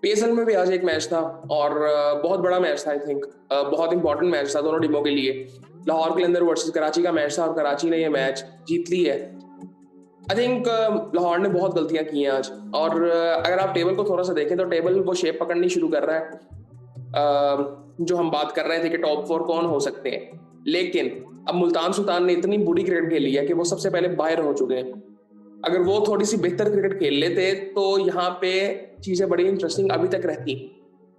PSL में भी आज एक मैच था और बहुत बड़ा मैच था। आई थिंक बहुत इंपॉर्टेंट मैच था दोनों टीमों के लिए। लाहौर कलंदर वर्सेस कराची का मैच था और कराची ने ये मैच जीत ली है। आई थिंक लाहौर ने बहुत गलतियां की हैं आज। और अगर आप टेबल को थोड़ा सा देखें तो टेबल वो शेप पकड़नी शुरू कर रहा है। जो हम बात कर रहे थे कि टॉप 4 कौन हो सकते हैं, लेकिन अब मुल्तान सुल्तान ने इतनी बुरी क्रिकेट खेली है कि वो सबसे पहले बाहर हो चुके हैं। अगर वो थोड़ी सी बेहतर क्रिकेट खेल लेते तो यहाँ पे चीजें बड़ी इंटरेस्टिंग अभी तक रहती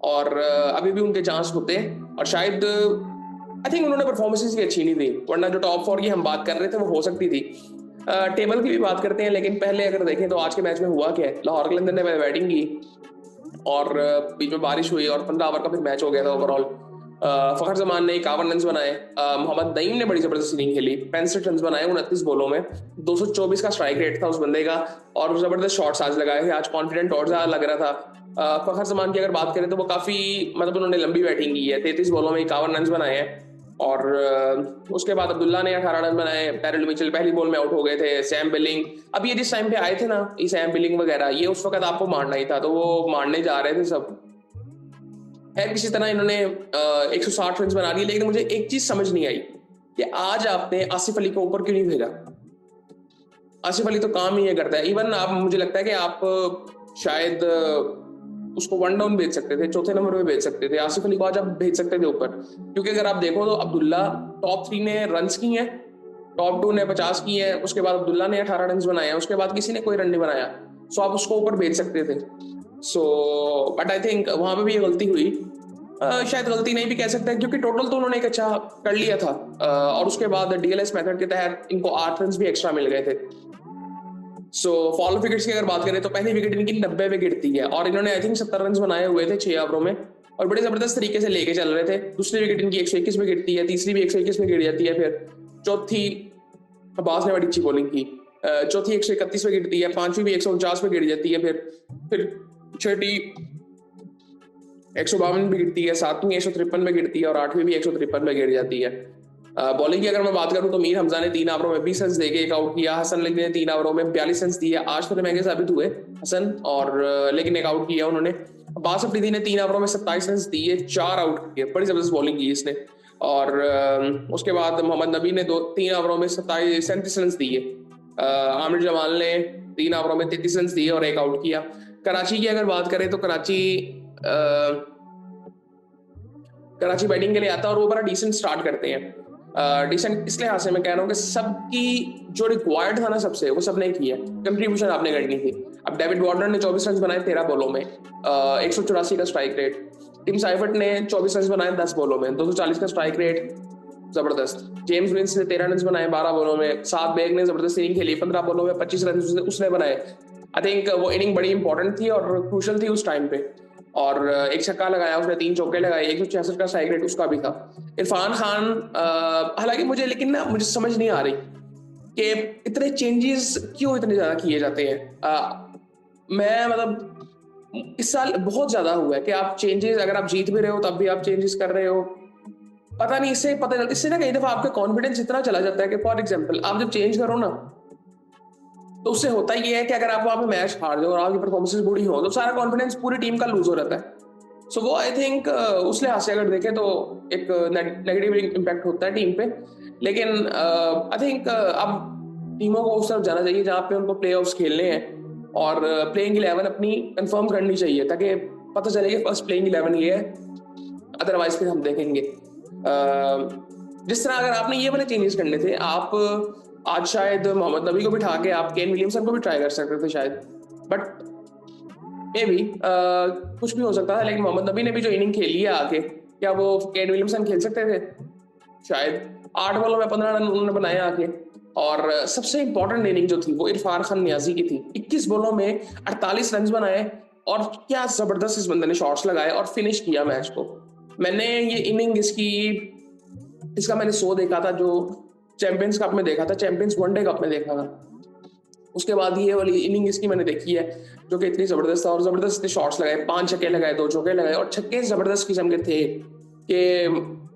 और अभी भी उनके चांस होते। और शायद आई थिंक उन्होंने परफॉर्मेंसेस भी अच्छी नहीं दी, वरना जो टॉप 4 की हम बात कर रहे थे वो हो सकती थी। टेबल की भी बात करते हैं, लेकिन पहले अगर देखें तो आज के मैच में हुआ क्या है। लाहौर कलंदर ने पहले बैटिंग की और बीच में बारिश हुई और 15 ओवर का फिर मैच हो गया था ओवरऑल। फखर जमान ने 51 रन बनाए। मोहम्मद नईम ने बड़ी जबरदस्त इनिंग खेली, 65 रन बनाए 29 बॉलों में। 224 का स्ट्राइक रेट था उस बंदे का और जबरदस्त शॉट्स आज लगाए थे। आज कॉन्फिडेंट और ज्यादा लग रहा था। फखर जमान की अगर बात करें तो वो काफी मतलब उन्होंने लंबी बैटिंग की है, 33 बॉलों में 51 रन बनाए हैं। और उसके बाद अब्दुल्ला ने 18 रन बनाए। पैरल मिचेल पहली बॉल में आउट हो गए थे। सैम बिलिंग, अब ये जिस टाइम पे आए थे ना, ये सैम बिलिंग वगैरह, ये उस वक्त आपको मारना ही था तो वो मारने जा रहे थे सब। खैर किसी तरह इन्होंने 160 रन बना लिए। लेकिन मुझे एक चीज समझ नहीं आई कि आज आपने आसिफ अली को ऊपर क्यों नहीं भेजा। आसिफ अली तो काम ही ये करता है। इवन आप, मुझे लगता है कि आप शायद उसको वन डाउन भेज सकते थे, चौथे नंबर पे भेज सकते थे। आसिफ अली को आज आप भेज सकते थे ऊपर, क्योंकि अगर आप देखो तो अब्दुल्ला टॉप 3 ने रन की हैं, टॉप 2 ने 50 की है, उसके बाद अब्दुल्ला ने 18 रन बनाए हैं, उसके बाद किसी ने कोई रन नहीं बनाया। सो आप उसको ऊपर भेज सकते थे। सो बट आई थिंक वहां पे भी ये गलती हुई। शायद गलती नहीं भी कह सकते हैं, क्योंकि टोटल तो उन्होंने एक अच्छा कर लिया था। और उसके बाद डीएलएस मेथड के तहत इनको 8 रन भी एक्स्ट्रा मिल गए थे। सो फॉलो विकेट्स की अगर बात करें तो पहली विकेट इनकी 90 पे गिरती है और इन्होंने आई थिंक 70 रन बनाए हुए थे 6 ओवरों में और बड़े जबरदस्त तरीके से लेके चल रहे थे। दूसरी विकेट इनकी 121 पे गिरती है, तीसरी भी 121 में गिर जाती है। फिर चौथी, अब्बास ने बड़ी अच्छी बॉलिंग की, चौथी 131 पे गिरती है, पांचवी भी 149 पे गिर जाती है। फिर छठी 152 पे गिरती है, सातवीं 153 पे गिरती है और आठवीं भी 153 पे गिर जाती है। बॉलिंग की अगर मैं बात करूं तो मीर हमजा ने 3 ओवरों में 20 रन देके एक आउट किया। हसन अली ने 3 ओवरों में 42 रन दिए। आज थोड़े महंगे साबित हुए हसन, और लेकिन एक आउट किया उन्होंने। अब्बास अफरीदी ने 3 ओवरों में 27 रन दिए, 4 आउट किए। बड़ी जबरदस्त बॉलिंग की इसने। और उसके बाद मोहम्मद नबी ने 3 ओवरों में 37 रन दिए। आमिर जमाल ने 3 ओवरों में 33 रन दिए और एक आउट किया। कराची की अगर बात करें तो कराची बैटिंग के लिए आता है और वो बड़ा डिसेंट स्टार्ट करते हैं। डिसेंट इस लिहाज से मैं कह रहा हूँ कि सबकी जो रिक्वायर्ड था ना सबसे, वो सबने किया। कंट्रीब्यूशन आपने करनी थी। अब डेविड वार्नर ने 24 रन बनाए 13 बॉलों में, 184 का स्ट्राइक रेट। टिम साइफर्ट ने 24 रन बनाए 10 बॉलों में, 240 का स्ट्राइक रेट, जबरदस्त। जेम्स विंस ने 13 रन बनाए 12 बॉलों में। सात बेग ने जबरदस्त इनिंग खेली, 15 बॉलों में 25 रन उसने बनाए। आई थिंक वो इनिंग बड़ी इंपॉर्टेंट थी और क्रूशल थी उस टाइम पे। और एक छक्का लगाया उसने, 3 चौके लगाए, 166 का स्ट्राइक रेट उसका भी था। इरफान खान, हालांकि मुझे लेकिन ना मुझे समझ नहीं आ रही कि इतने चेंजेस क्यों इतने ज्यादा किए जाते हैं। मैं मतलब इस साल बहुत ज्यादा हुआ है कि आप चेंजेस, अगर आप जीत भी रहे हो तब भी आप चेंजेस कर रहे हो। पता नहीं, इससे पता चलता, इससे ना कई दफा आपका कॉन्फिडेंस इतना चला जाता है कि फॉर एग्जांपल आप जब चेंज करो ना तो उससे होता ये है कि अगर आप वहां पे मैच हार जाओ और आपकी परफॉर्मेंसेस बुरी हो तो सारा कॉन्फिडेंस पूरी टीम का लूज हो जाता है। सो वो आई थिंक उस लिहाज से अगर देखें तो एक नेगेटिव इम्पैक्ट होता है टीम पे। लेकिन आई थिंक अब टीमों को उस तरफ जाना चाहिए जहां पे उनको प्ले ऑफ्स खेलने हैं और प्लेइंग 11 अपनी कंफर्म करनी चाहिए, ताकि पता चले कि फर्स्ट प्लेइंग 11 ये है, अदरवाइज फिर हम देखेंगे। जिस तरह अगर आपने ये वाले चेंजेस करने थे, आप आज शायद मोहम्मद नबी को बिठा के आप केन विलियमसन को भी ट्राई कर सकते थे शायद। बट मे बी कुछ भी हो सकता था। लेकिन मोहम्मद नबी ने भी जो इनिंग खेली है आके, क्या वो केन विलियमसन खेल सकते थे? शायद। 8 बॉलों में 15 रन उन्होंने बनाए आके। और सबसे इंपॉर्टेंट इनिंग जो थी वो इरफान खान नियाजी की थी। 21 बॉलों में 48 रन बनाए और क्या जबरदस्त इस बंदे ने शॉट्स लगाए और फिनिश किया मैच को। मैंने ये इनिंग इसका मैंने शो देखा था, जो चैंपियंस कप में देखा था, चैंपियंस वनडे कप में देखा था। उसके बाद ये वाली इनिंग इसकी मैंने देखी है, जो कि इतनी जबरदस्त था। और जबरदस्त शॉट्स लगाए, 5 छक्के लगाए, 2 चौके लगाए और छक्के जबरदस्त किस्म के थे कि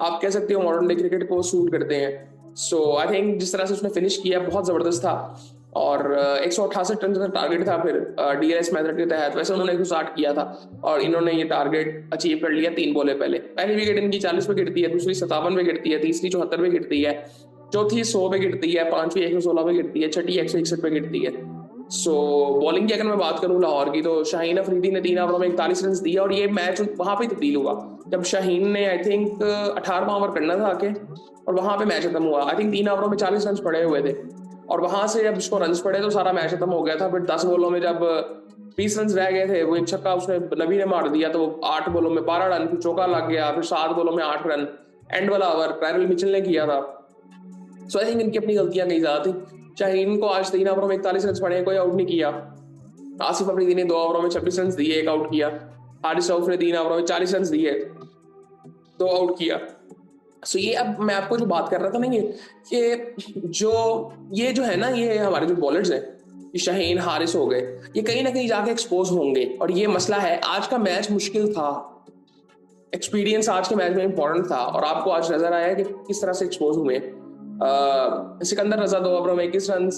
आप कह सकते हो मॉडर्न डे क्रिकेट को सूट करते हैं। सो आई थिंक जिस तरह से उसने फिनिश किया बहुत जबरदस्त था। और 168 रन का टारगेट था। फिर DRS मेथड के तहत वैसे उन्होंने 160 किया था और इन्होंने ये टारगेट अचीव कर लिया 3 बॉले पहले। पहली विकेट इनकी 40 पे गिरती है, दूसरी 57 पे गिरती है, तीसरी 74 पे गिरती है, चौथी 100 पे गिरती है, पांचवी 116 पे गिरती है, छठी 161 पे गिरती है। सो बॉलिंग की अगर मैं बात करूं लाहौर की, तो शाहीन अफरीदी ने 3 ओवरों में 41 रन दिए और ये मैच वहां पे तब्दील हुआ जब शाहीन ने आई थिंक 18वां ओवर करना था आके, और वहां पे मैच खत्म हुआ। आई थिंक 3 ओवरों में 40 रन पड़े हुए थे और वहां से जब उसको रन पड़े तो सारा मैच खत्म हो गया था। फिर 10 बॉलों में जब 20 रन रह गए थे, वो एक छक्का उसने नबी ने मार दिया, तो 8 बॉलों में 12 रन, फिर चौका लग गया, फिर 7 बॉलों में 8 रन। एंड वाला ओवर टायरल मिचेल ने किया था। सो आई थिंक इनकी अपनी गलतियां कहीं ज्यादा थी। शाहीन को आज 3 ओवरों में 41 रन पड़े, कोई आउट नहीं किया। आसिफ अफरीदी ने 2 ओवरों में 26 रन दिए, 1 आउट किया। हारिस रऊफ ने 3 ओवरों में 40 रन दिए, 2 आउट किया। सो ये अब मैं आपको जो बात कर रहा था ना, ये जो है ना, ये हमारे जो बॉलर्स हैं, शाहीन हारिस हो गए, ये कहीं ना कहीं जाके एक्सपोज होंगे और ये मसला है। आज का मैच मुश्किल था, एक्सपीरियंस आज के मैच में इंपॉर्टेंट था और आपको आज नजर आया कि किस तरह से एक्सपोज हुए। सिकंदर रजा 2 ओवरों में 21 रन,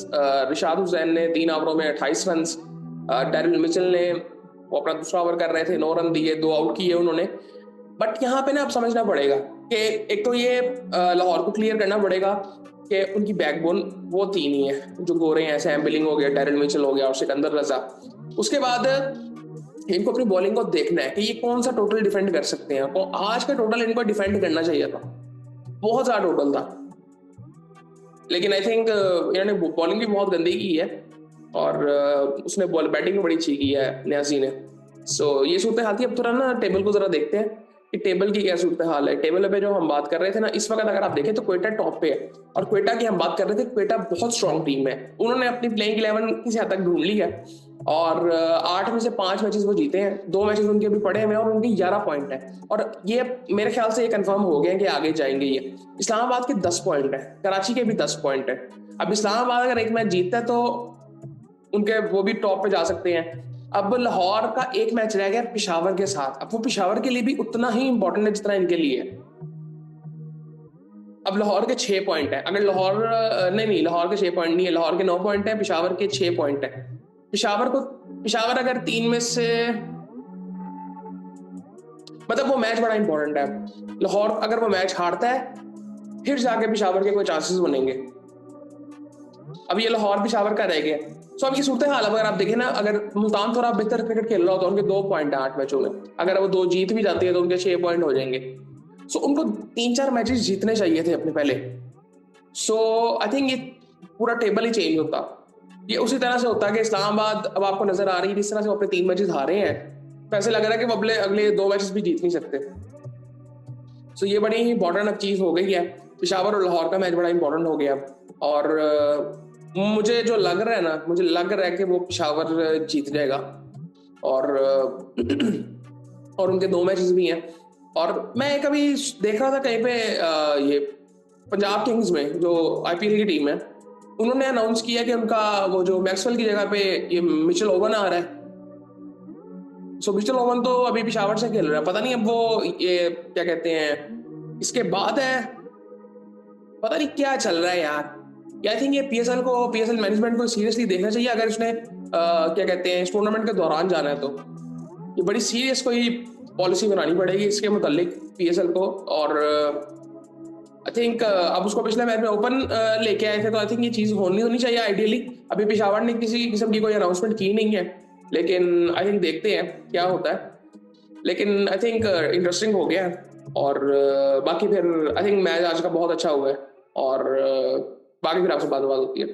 रिशाद हुसैन ने 3 ओवरों में 28 रन, टैरिल मिचेल ने वो अपना दूसरा ओवर कर रहे थे, 9 रन दिए, 2 आउट किए उन्होंने। बट यहाँ पे ना अब समझना पड़ेगा कि एक तो ये लाहौर को क्लियर करना पड़ेगा कि उनकी बैकबोन वो 3 ही है जो गोरे हैं। सैम बिलिंग हो गया, टैरिल मिचेल हो गया और सिकंदर रजा। उसके बाद इनको अपनी बॉलिंग को देखना है कि ये कौन सा टोटल डिफेंड कर सकते हैं। तो आज का टोटल इनको डिफेंड करना चाहिए था, बहुत ज्यादा टोटल था, लेकिन आई थिंक इन्होंने बॉलिंग भी बहुत गंदी की है और उसने बॉल बैटिंग भी बड़ी अच्छी की है न्याजी ने। सो ये सूरत हाल थी। अब थोड़ा ना टेबल को जरा देखते हैं कि टेबल की क्या सूरत हाल है। टेबल पे जो हम बात कर रहे थे ना, इस वक्त अगर आप देखें तो क्वेटा टॉप पे है और क्वेटा की हम बात कर रहे थे, क्वेटा बहुत स्ट्रॉन्ग टीम है। उन्होंने अपनी प्लेइंग 11 किसी हद तक ढूंढ ली है और 8 में से 5 मैचेस वो जीते हैं, 2 मैचेस उनके अभी पड़े हुए हैं और उनके 11 पॉइंट है और ये मेरे ख्याल से ये कंफर्म हो गया कि आगे जाएंगे। ये इस्लामाबाद के 10 पॉइंट है, कराची के भी 10 पॉइंट है। अब इस्लामाबाद अगर एक मैच जीतता है तो उनके वो भी टॉप पे जा सकते हैं। अब लाहौर का एक मैच रह गया पेशावर के साथ, अब वो पेशावर के लिए भी उतना ही इंपॉर्टेंट है जितना इनके लिए है। अब लाहौर के 6 पॉइंट है, अगर लाहौर नहीं लाहौर के 6 पॉइंट नहीं है, लाहौर के 9 पॉइंट है, पेशावर के 6 पॉइंट है। पेशावर अगर 3 में से, मतलब वो मैच बड़ा इंपॉर्टेंट है। लाहौर अगर वो मैच हारता है फिर जाके पेशावर के कोई चांसेस बनेंगे। अब ये लाहौर पेशावर का रह गया। सो अब ये सूरत हाल, अगर आप देखें ना, अगर मुल्तान थोड़ा बेहतर क्रिकेट खेल रहा होता है, उनके 2 पॉइंट है 8 मैचों में, अगर वो 2 जीत भी जाती है तो उनके 6 पॉइंट हो जाएंगे। सो उनको 3-4 मैचेस जीतने चाहिए थे अपने पहले। सो आई थिंक ये पूरा टेबल ही चेंज होता। ये उसी तरह से होता है कि इस्लामाबाद अब आपको नजर आ रही है जिस तरह से वो अपने 3 मैचेस हारे हैं, तो ऐसे लग रहा है कि वो अगले 2 मैचेस भी जीत नहीं सकते। सो ये बड़ी इंपॉर्टेंट अब चीज हो गई है। पेशावर और लाहौर का मैच बड़ा इंपॉर्टेंट हो गया और मुझे जो लग रहा है ना, मुझे लग रहा है कि वो पेशावर जीत जाएगा और और उनके 2 मैचेस भी हैं। और मैं कभी देख रहा था कहीं पे ये पंजाब किंग्स में जो IPL की टीम है, उन्होंने अनाउंस किया कि उनका वो जो मैक्सवेल की जगह पे ये मिचेल ओवन आ रहा है। सो मिचेल ओवन तो अभी पेशावर से खेल रहा है, पता नहीं अब वो ये क्या कहते हैं इसके बाद है, पता नहीं क्या चल रहा है यार। आई थिंक ये PSL मैनेजमेंट को सीरियसली देखना चाहिए। अगर इसने क्या कहते हैं इस टूर्नामेंट के दौरान जाना है तो ये बड़ी सीरियस कोई पॉलिसी बनानी पड़ेगी इसके मुतालिक PSL को। और आई थिंक अब उसको पिछले मैच में ओपन लेके आए थे, तो आई थिंक ये चीज होनी चाहिए आइडियली। अभी पेशावर ने किसी किस्म की कोई अनाउंसमेंट की नहीं है, लेकिन आई थिंक देखते हैं क्या होता है। लेकिन आई थिंक इंटरेस्टिंग हो गया और बाकी फिर आई थिंक मैच आज का बहुत अच्छा हुआ है और बाकी फिर आपसे बात होती है।